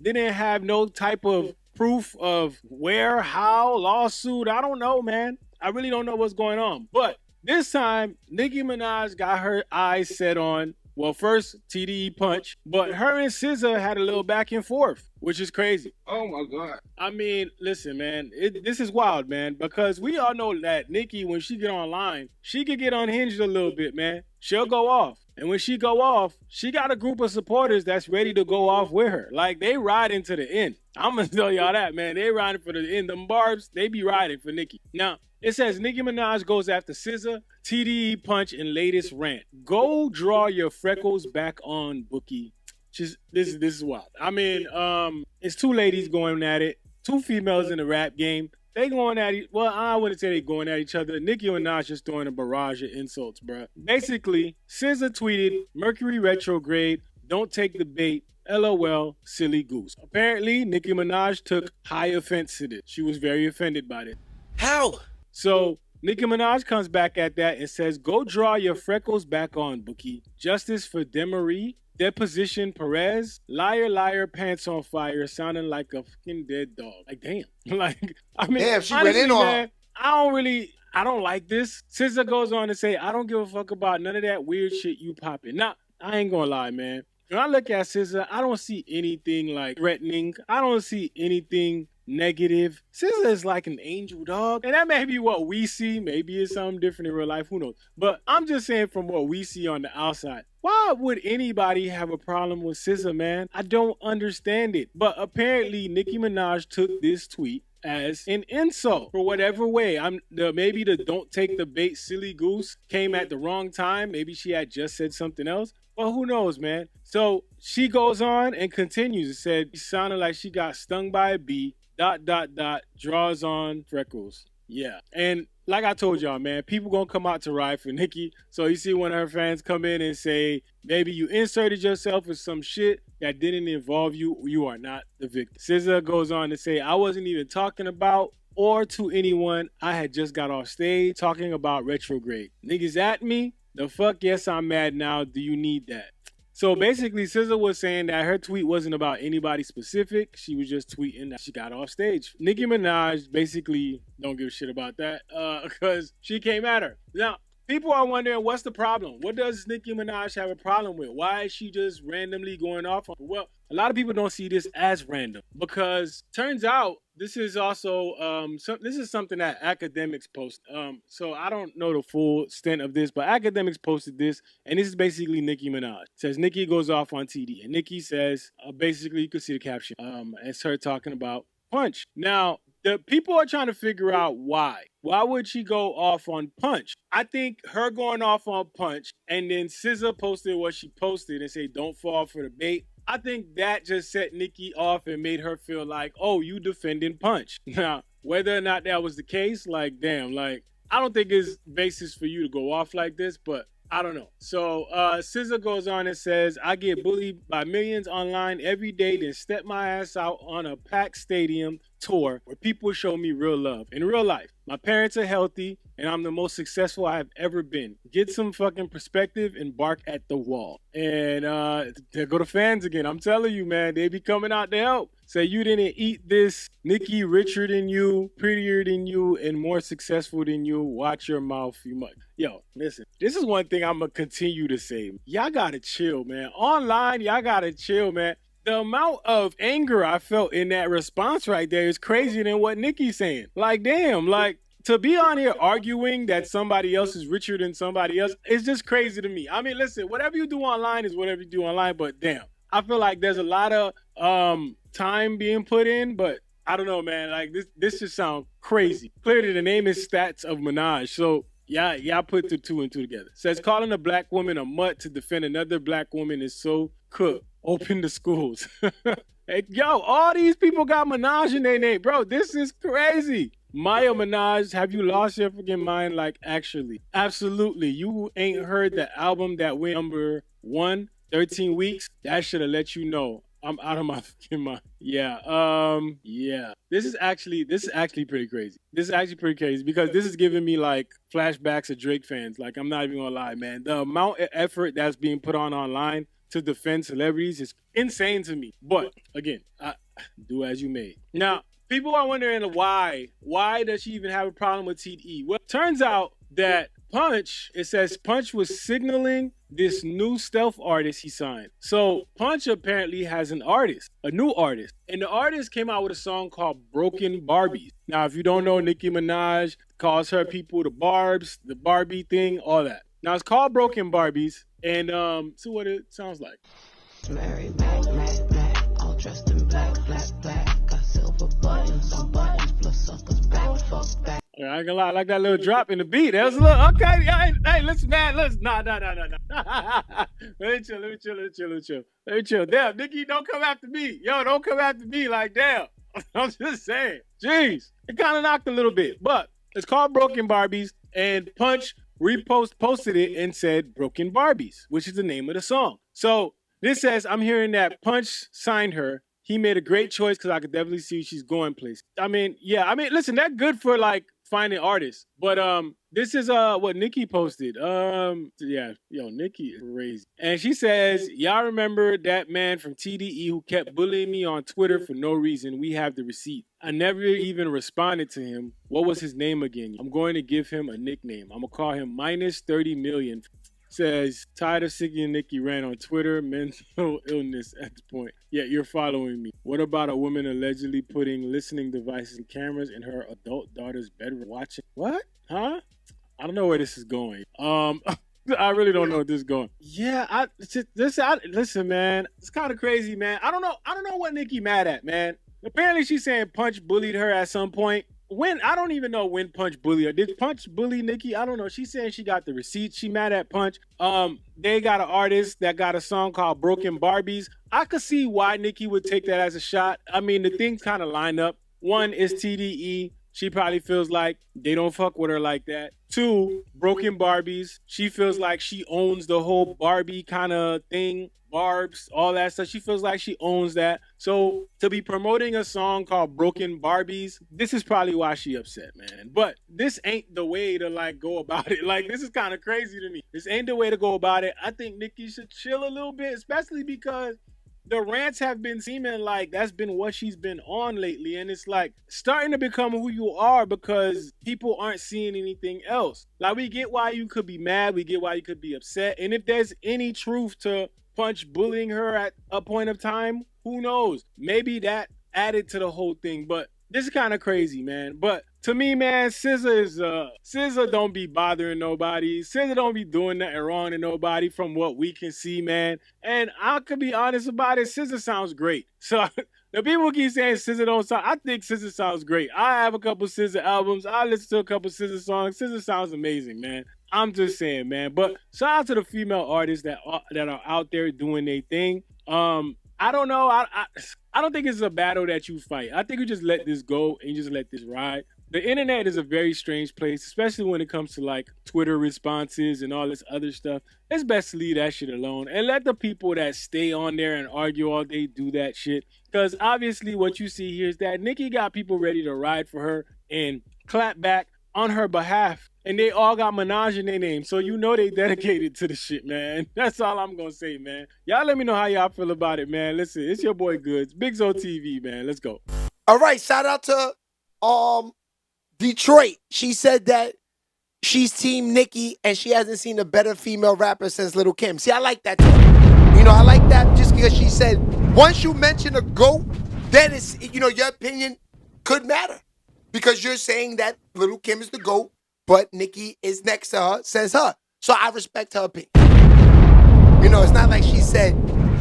Didn't have no type of proof of where, how, lawsuit. I don't know, man. I really don't know what's going on. But this time, Nicki Minaj got her eyes set on, well, first, TDE punch, but her and SZA had a little back and forth, which is crazy. Oh my God. I mean, listen, man, this is wild, man, because we all know that Nicki, when she get online, she could get unhinged a little bit, man. She'll go off. And when she go off, she got a group of supporters that's ready to go off with her. Like, they ride into the end. I'm going to tell y'all that, man. They riding for the end. Them barbs, they be riding for Nicki. Now, it says Nicki Minaj goes after SZA, TDE punch, and latest rant. Go draw your freckles back on, Bookie. This is wild. I mean, it's two ladies going at it. Two females in the rap game. They going at it. Well, I wouldn't say they going at each other. Nicki Minaj just throwing a barrage of insults, bro. Basically, SZA tweeted, Mercury retrograde, don't take the bait. LOL, silly goose. Apparently, Nicki Minaj took high offense to this. She was very offended by this. How? So, Nicki Minaj comes back at that and says, go draw your freckles back on, Bookie. Justice for Demarie. Deposition Perez, liar, liar, pants on fire, sounding like a fucking dead dog. Like, damn. Like, I mean, damn, she honestly, went in on man, I don't like this. SZA goes on to say, I don't give a fuck about none of that weird shit you popping. Now, I ain't gonna lie, man. When I look at SZA, I don't see anything like threatening. I don't see anything negative. SZA is like an angel, dog. And that may be what we see. Maybe it's something different in real life. Who knows? But I'm just saying from what we see on the outside. Why would anybody have a problem with SZA, man? I don't understand it. But apparently, Nicki Minaj took this tweet as an insult for whatever way. Maybe the "don't take the bait, silly goose" came at the wrong time. Maybe she had just said something else. Well, who knows, man? So she goes on and continues. It said, "She sounded like she got stung by a bee, ... draws on freckles." Yeah. And like I told y'all, man, people gonna come out to ride for Nicki. So you see one of her fans come in and say, "Maybe you inserted yourself in some shit that didn't involve you. You are not the victim." SZA goes on to say, "I wasn't even talking about or to anyone. I had just got off stage talking about retrograde. Niggas at me? The fuck yes, I'm mad now. Do you need that?" So basically, SZA was saying that her tweet wasn't about anybody specific. She was just tweeting that she got off stage. Nicki Minaj basically don't give a shit about that because she came at her. Now, people are wondering, what's the problem? What does Nicki Minaj have a problem with? Why is she just randomly going off on her? Well, a lot of people don't see this as random because turns out this is also this is something that academics post. So I don't know the full extent of this, but academics posted this, and this is basically Nicki Minaj. It says Nicki goes off on TD, and Nicki says basically you can see the caption. It's her talking about Punch. Now, the people are trying to figure out why. Why would she go off on Punch? I think her going off on Punch and then SZA posted what she posted and say, "Don't fall for the bait." I think that just set Nicki off and made her feel like, oh, you defending Punch. Now, whether or not that was the case, like, damn, like, I don't think it's basis for you to go off like this, but I don't know. So SZA goes on and says, "I get bullied by millions online every day, then step my ass out on a packed stadium tour where people show me real love. In real life, my parents are healthy and I'm the most successful I've ever been. Get some fucking perspective and bark at the wall." And there go the fans again. I'm telling you, man, they be coming out to help. Say, "You didn't eat this. Nicki richer than you, prettier than you, and more successful than you. Watch your mouth, you much." Yo, listen, this is one thing I'm going to continue to say. Y'all got to chill, man. Online, y'all got to chill, man. The amount of anger I felt in that response right there is crazier than what Nicki's saying. Like, damn, like, to be on here arguing that somebody else is richer than somebody else is just crazy to me. I mean, listen, whatever you do online is whatever you do online, but damn, I feel like there's a lot of time being put in, but I don't know, man. Like, this just sounds crazy. Clearly, the name is Stats of Minaj, so y'all put the two and two together. Says, "Calling a black woman a mutt to defend another black woman is so cooked. Open the schools." Hey, yo, all these people got Minaj in their name. Bro, this is crazy. Maya Minaj, have you lost your freaking mind? Like, actually. Absolutely. You ain't heard the album that went #1, 13 weeks? That should have let you know I'm out of my fucking mind. Yeah. This is actually pretty crazy. This is actually pretty crazy because this is giving me like flashbacks of Drake fans. Like, I'm not even gonna lie, man. The amount of effort that's being put on online to defend celebrities is insane to me. But again, do as you may. Now, people are wondering why. Why does she even have a problem with TDE? Well, it turns out that it says Punch was signaling this new stealth artist he signed. So Punch apparently has a new artist. And the artist came out with a song called Broken Barbies. Now, if you don't know, Nicki Minaj calls her people the Barbs, the Barbie thing, all that. Now, it's called Broken Barbies. And so what it sounds like. Mary, Mac, all dressed in black, got silver buttons on buttons, plus suckers back, fuck back. I ain't gonna lie, I like that little drop in the beat. That was a little, okay, hey, listen, man, listen, nah. Let me chill. Damn, Nicki, don't come after me. Yo, don't come after me, like, damn. I'm just saying. Jeez, it kind of knocked a little bit, but it's called Broken Barbies, and Punch posted it and said Broken Barbies, which is the name of the song. So this says, "I'm hearing that Punch signed her. He made a great choice because I could definitely see she's going places." I mean, listen, that's good for like finding artists. But this is what Nicki posted. Nicki is crazy. And she says, "Y'all remember that man from TDE who kept bullying me on Twitter for no reason? We have the receipt. I never even responded to him. What was his name again? I'm going to give him a nickname. I'm gonna call him -30 million. says, tired of seeing Nicki rant on Twitter, mental illness at this point. Yet you're following me. What about a woman allegedly putting listening devices and cameras in her adult daughter's bedroom watching? What? Huh? I don't know where this is going. I really don't know where this is going. Yeah, listen, man. It's kind of crazy, man. I don't know what Nicki mad at, man. Apparently she's saying Punch bullied her at some point. When I don't even know when Punch bullied her. Did Punch bully Nicki? I don't know. She's saying she got the receipts. She mad at Punch. They got an artist that got a song called Broken Barbies. I could see why Nicki would take that as a shot. I mean, the things kind of line up. One is TDE. She probably feels like they don't fuck with her like that. Two, Broken Barbies. She feels like she owns the whole Barbie kind of thing. Barbs, all that stuff. She feels like she owns that. So to be promoting a song called Broken Barbies, this is probably why she upset, man. But this ain't the way to like go about it. Like, this is kind of crazy to me. This ain't the way to go about it. I think Nicki should chill a little bit, especially because the rants have been seeming like that's been what she's been on lately. And it's like starting to become who you are because people aren't seeing anything else. Like, we get why you could be mad. We get why you could be upset. And if there's any truth to Punch bullying her at a point of time, who knows? Maybe that added to the whole thing. But this is kind of crazy, man. But to me, man, SZA don't be bothering nobody. SZA don't be doing nothing wrong to nobody from what we can see, man. And I could be honest about it, SZA sounds great. So the people keep saying SZA don't sound, I think SZA sounds great. I have a couple SZA albums. I listen to a couple SZA songs. SZA sounds amazing, man. I'm just saying, man. But shout out to the female artists that are out there doing their thing. I don't know. I don't think it's a battle that you fight. I think you just let this go and you just let this ride. The internet is a very strange place, especially when it comes to like Twitter responses and all this other stuff. It's best to leave that shit alone and let the people that stay on there and argue all day do that shit. Because obviously what you see here is that Nicki got people ready to ride for her and clap back on her behalf. And they all got Minaj in their name. So you know they dedicated to the shit, man. That's all I'm going to say, man. Y'all let me know how y'all feel about it, man. Listen, it's your boy Goods. Big Zo TV, man. Let's go. All right, shout out to Detroit. She said that she's team Nicki and she hasn't seen a better female rapper since Lil' Kim. See, I like that talk. You know, I like that just because she said once you mention a GOAT, then it's, you know, your opinion could matter. Because you're saying that Lil' Kim is the GOAT, but Nicki is next to her, says her. So I respect her opinion. You know, it's not like she said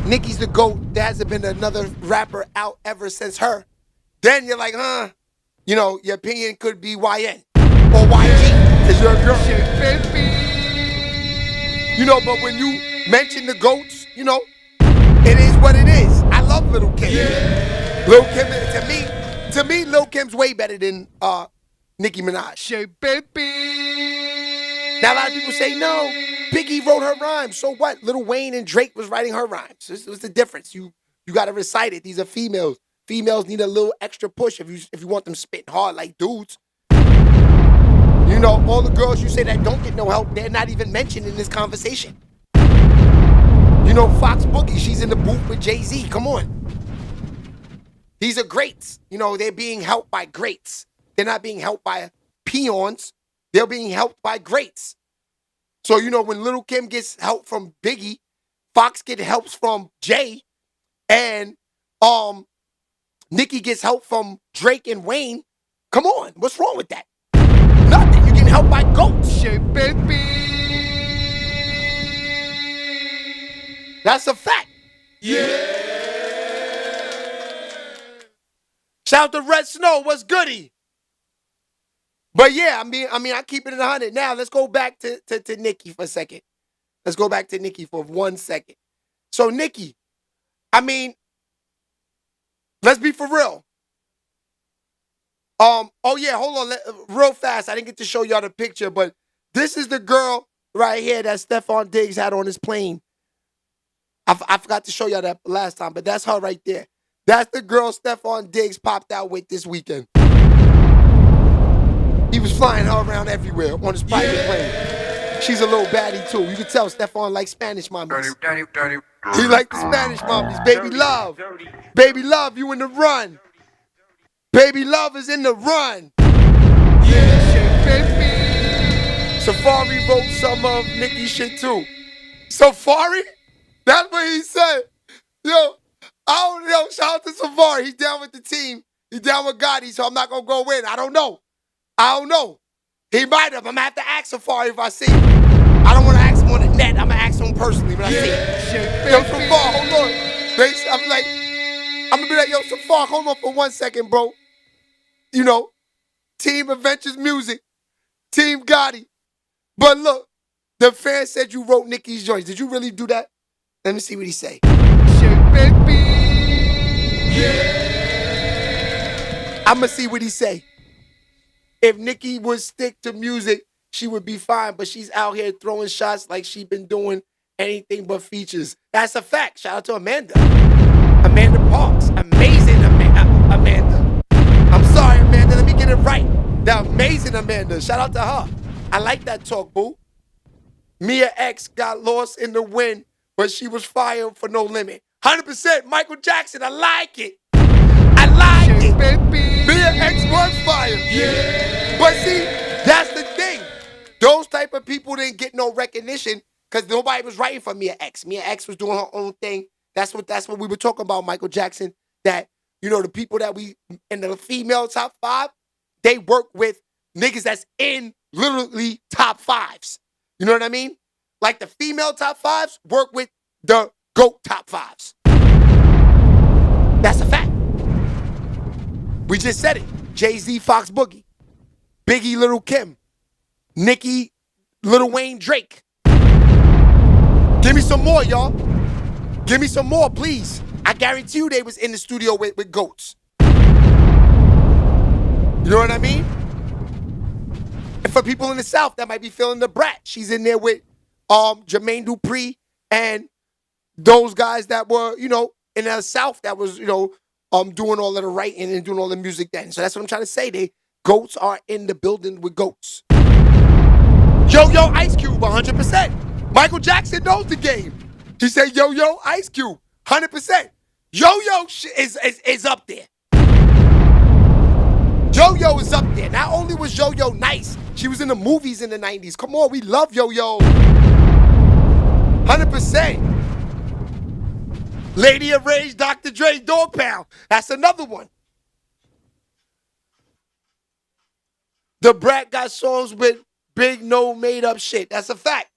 Nicki's the GOAT. There hasn't been another rapper out ever since her. Then you're like, you know, your opinion could be YN or YG because you're a girl. You know, but when you mention the GOATs, you know, it is what it is. I love Lil' Kim. Yeah. Lil' Kim, to me, Lil' Kim's way better than Nicki Minaj. Now, a lot of people say, no, Biggie wrote her rhymes. So what? Lil Wayne and Drake was writing her rhymes. This was the difference. You got to recite it. These are females. Females need a little extra push if you want them spitting hard like dudes. You know, all the girls you say that don't get no help, they're not even mentioned in this conversation. You know, Fox Boogie, she's in the booth with Jay-Z. Come on. These are greats. You know, they're being helped by greats. They're not being helped by peons. They're being helped by greats. So, you know, when Lil' Kim gets help from Biggie, Fox gets help from Jay, and Nicki gets help from Drake and Wayne. Come on, what's wrong with that? Nothing. You're getting helped by goats. That's a fact. Yeah. Shout out to Red Snow. What's goody? But yeah, I mean, I keep it at 100. Now let's go back to Nicki for a second. Let's go back to Nicki for 1 second. So Nicki, I mean, let's be for real. Oh yeah, hold on, real fast. I didn't get to show y'all the picture, but this is the girl right here that Stephon Diggs had on his plane. I forgot to show y'all that last time, but that's her right there. That's the girl Stephon Diggs popped out with this weekend. He was flying her around everywhere on his private plane. She's a little baddie too. You can tell Stephon likes Spanish mommies. He likes the Spanish mommies. Baby Love. Baby Love, you in the run. Baby Love is in the run. Yeah, Safari wrote some of Nicki's shit too. Safari? That's what he said. Yo, shout out to Safari. He's down with the team. He's down with Gotti, so I'm not going to go in. I don't know. He might have. I'm going to have to ask Safari if I see him. I don't want to ask him on the net. I'm going to ask him personally when I see him. Yo, Safari, hold on. I'm going to be like, yo, Safari, hold on for 1 second, bro. You know, Team Adventures Music, Team Gotti. But look, the fan said you wrote Nicki's joints. Did you really do that? Let me see what he say. I'ma see what he say. If Nicki would stick to music, she would be fine. But she's out here throwing shots like she been doing anything but features. That's a fact. Shout out to Amanda. Amanda Parks. Amazing Amanda. I'm sorry, Amanda. Let me get it right. The amazing Amanda. Shout out to her. I like that talk, boo. Mia X got lost in the wind, but she was fired for No Limit. 100% Michael Jackson. I like it. Mia X was fired. Yeah. But see, that's the thing. Those type of people didn't get no recognition because nobody was writing for Mia X. Mia X was doing her own thing. That's what we were talking about, Michael Jackson. That, you know, the people that we in the female top 5, they work with niggas that's in literally top 5s. You know what I mean? Like the female top 5s work with the GOAT top 5s. That's a fact. We just said it. Jay-Z, Fox Boogie. Biggie, Lil' Kim. Nicki, Lil Wayne, Drake. Give me some more, y'all. Give me some more, please. I guarantee you they was in the studio with GOATs. You know what I mean? And for people in the South that might be feeling the brat, she's in there with Jermaine Dupri and those guys that were, you know, in the South that was, you know, doing all of the writing and doing all the music then. So that's what I'm trying to say. They GOATs are in the building with GOATs. Yo, Ice Cube, 100%. Michael Jackson knows the game. He said, yo, Ice Cube, 100%. Yo is up there. Yo is up there. Not only was Yo nice, she was in the movies in the 90s. Come on, we love Yo. 100%. Lady of Rage, Dr. Dre, Dog Pound. That's another one. The Brat got songs with big, no made-up shit. That's a fact.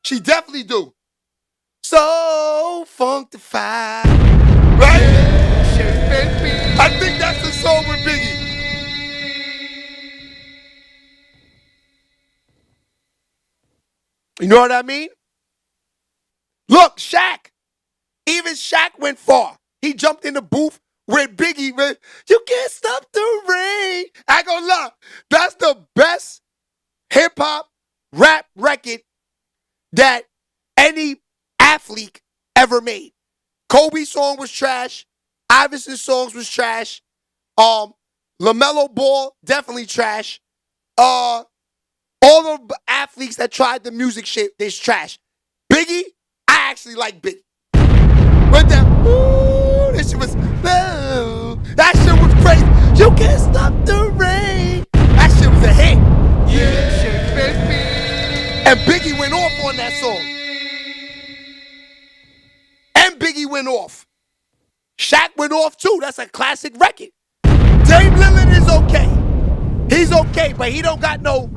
She definitely do. So funkified. Right? I think that's the song with Biggie. You know what I mean? Look, Shaq. Even Shaq went far. He jumped in the booth with Biggie. Man. You can't stop the rain. I ain't gonna lie. That's the best hip-hop rap record that any athlete ever made. Kobe's song was trash. Iverson's songs was trash. LaMelo Ball, definitely trash. All the athletes that tried the music shit, is trash. Biggie, I actually like Biggie. But that, ooh, that shit was, ooh, that shit was crazy. You can't stop the rain. That shit was a hit. Yeah, shit, baby. And Biggie went off on that song. And Biggie went off. Shaq went off too. That's a classic record. Dame Lillard is okay. He's okay, but he don't got no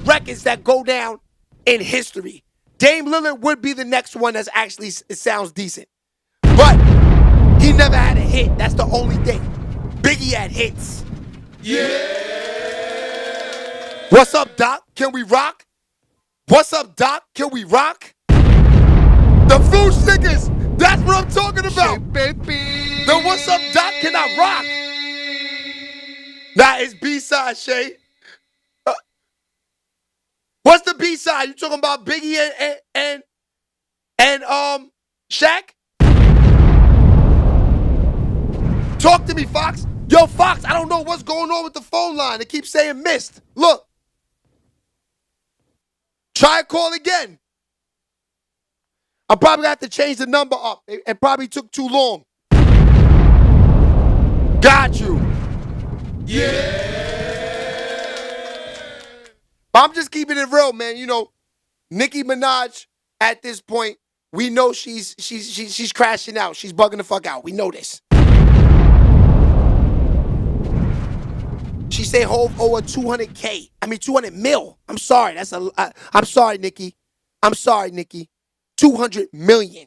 records that go down in history. Dame Lillard would be the next one that's actually, it sounds decent. But he never had a hit. That's the only thing. Biggie had hits. Yeah. What's up, Doc? Can we rock? What's up, Doc? Can we rock? The Fruit Stickers. That's what I'm talking about. Shit, baby. The What's Up, Doc? Can I rock? Nah, it's B-side, Shay. What's the B-side? You talking about Biggie and Shaq? Talk to me, Fox. Yo, Fox, I don't know what's going on with the phone line. It keeps saying missed. Look. Try and call again. I'm probably going to have to change the number up. It probably took too long. Got you. Yeah. But I'm just keeping it real, man. You know, Nicki Minaj, at this point, we know she's crashing out. She's bugging the fuck out. We know this. She say Hov owe her 200K. I mean 200 mil. I'm sorry. I'm sorry, Nicki. I'm sorry, Nicki. 200 million.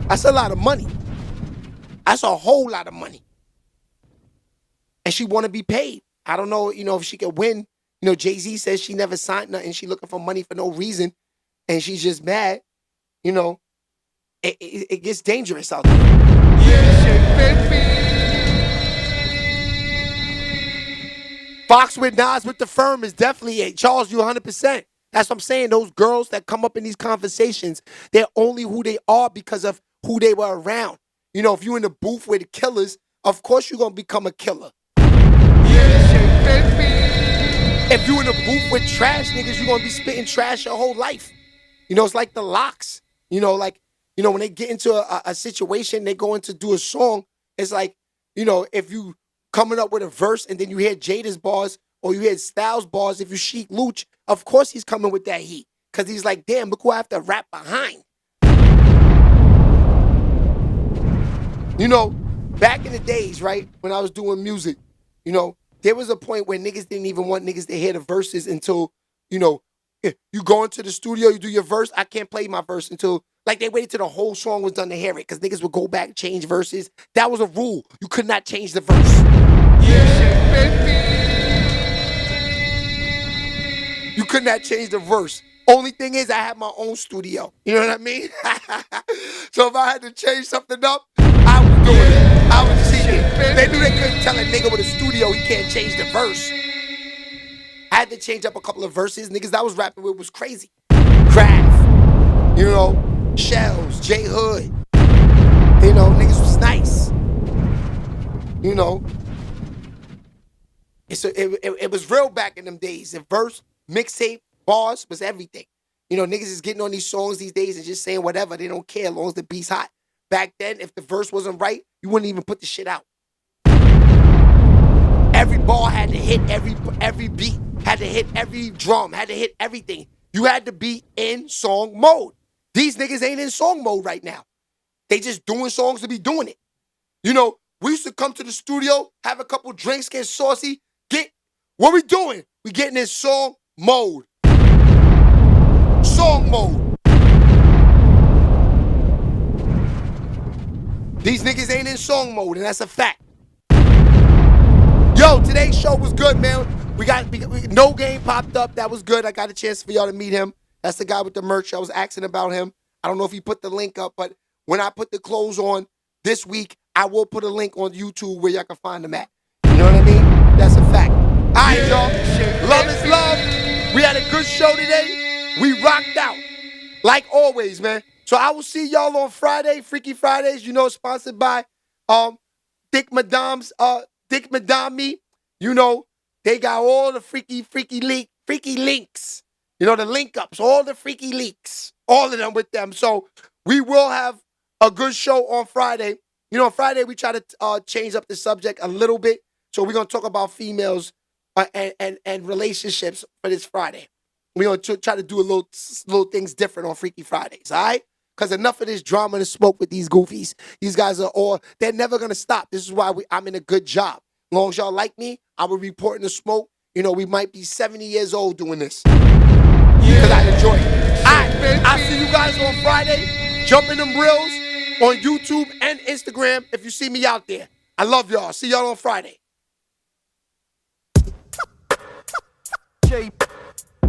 That's a lot of money. That's a whole lot of money. And she want to be paid. I don't know, if she could win. Jay-Z says she never signed nothing. She looking for money for no reason. And she's just mad. It gets dangerous out there. Fox with Nas with the firm is definitely a Charles, you 100%. That's what I'm saying. Those girls that come up in these conversations, they're only who they are because of who they were around. If you're in the booth with the killers, of course you're going to become a killer. If you're in the booth with trash niggas, you're going to be spitting trash your whole life. It's like the Locks. When they get into a situation, they go in to do a song, it's like, if you coming up with a verse and then you hear Jada's bars or you hear Styles bars, if you Sheek Luch, of course he's coming with that heat. Because he's like, damn, look who I have to rap behind. Back in the days, right, when I was doing music, there was a point where niggas didn't even want niggas to hear the verses until, you go into the studio, you do your verse, I can't play my verse until, like, they waited till the whole song was done to hear it, because niggas would go back, change verses. That was a rule. You could not change the verse. You could not change the verse. Only thing is, I had my own studio. You know what I mean? So if I had to change something up, I was doing it. I was cheating. They knew they couldn't tell a nigga with a studio he can't change the verse. I had to change up a couple of verses. Niggas I was rapping with was crazy. Craft, Shells, J Hood. Niggas was nice. It was real back in them days. The verse, mixtape, bars was everything. Niggas is getting on these songs these days and just saying whatever. They don't care as long as the beat's hot. Back then, if the verse wasn't right, you wouldn't even put the shit out. Every bar had to hit every beat, had to hit every drum, had to hit everything. You had to be in song mode. These niggas ain't in song mode right now. They just doing songs to be doing it. We used to come to the studio, have a couple drinks, get saucy, what we doing? We getting in song mode. Song mode. These niggas ain't in song mode, and that's a fact. Yo, today's show was good, man. We got No Game popped up. That was good. I got a chance for y'all to meet him. That's the guy with the merch. I was asking about him. I don't know if he put the link up, but when I put the clothes on this week, I will put a link on YouTube where y'all can find them at. You know what I mean? That's a fact. All right, y'all. Love is love. We had a good show today. We rocked out. Like always, man. So I will see y'all on Friday, Freaky Fridays, sponsored by Dick Madame Me. They got all the freaky links. The link ups, all the freaky leaks. All of them with them. So we will have a good show on Friday. On Friday we try to change up the subject a little bit. So we're going to talk about females and relationships for this Friday. We're going to try to do a little things different on Freaky Fridays, all right? Because enough of this drama and smoke with these goofies. These guys they're never going to stop. This is why I'm in a good job. As long as y'all like me, I will report in the smoke. We might be 70 years old doing this. Because I enjoy it. All right, I'll see you guys on Friday. Jump in them reels on YouTube and Instagram if you see me out there. I love y'all. See y'all on Friday.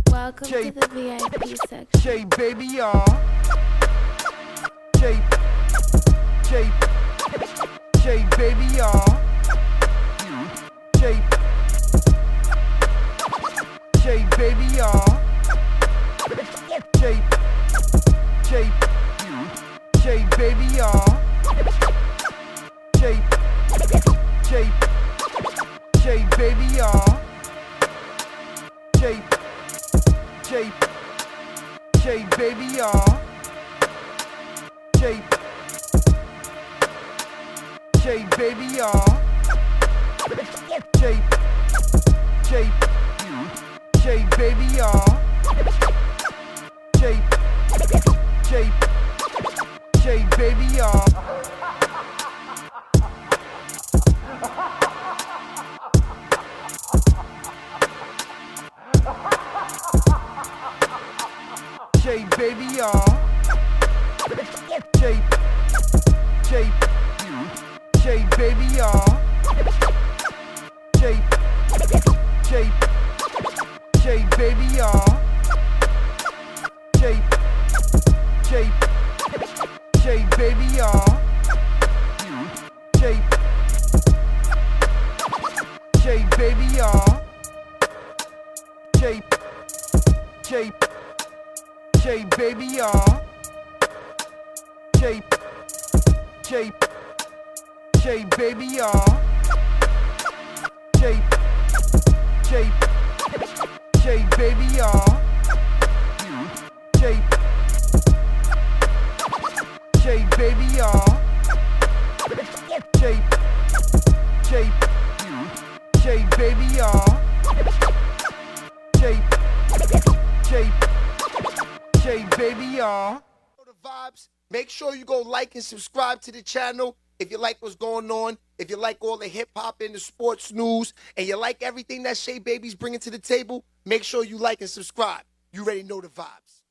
Welcome to the VIP section. J baby, y'all. J baby, y'all. J baby, y'all. J baby, y'all. J baby, y'all. J baby, y'all. J baby, y'all. J baby y'all. J baby y'all. J baby y'all. J baby y'all. J baby y'all. J baby y'all. The vibes. Make sure you go like and subscribe to the channel if you like what's going on. If you like all the hip hop and the sports news, and you like everything that Shay Baby's bringing to the table, make sure you like and subscribe. You already know the vibes.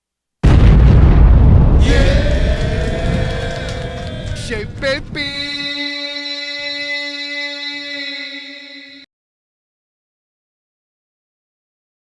Shay Baby.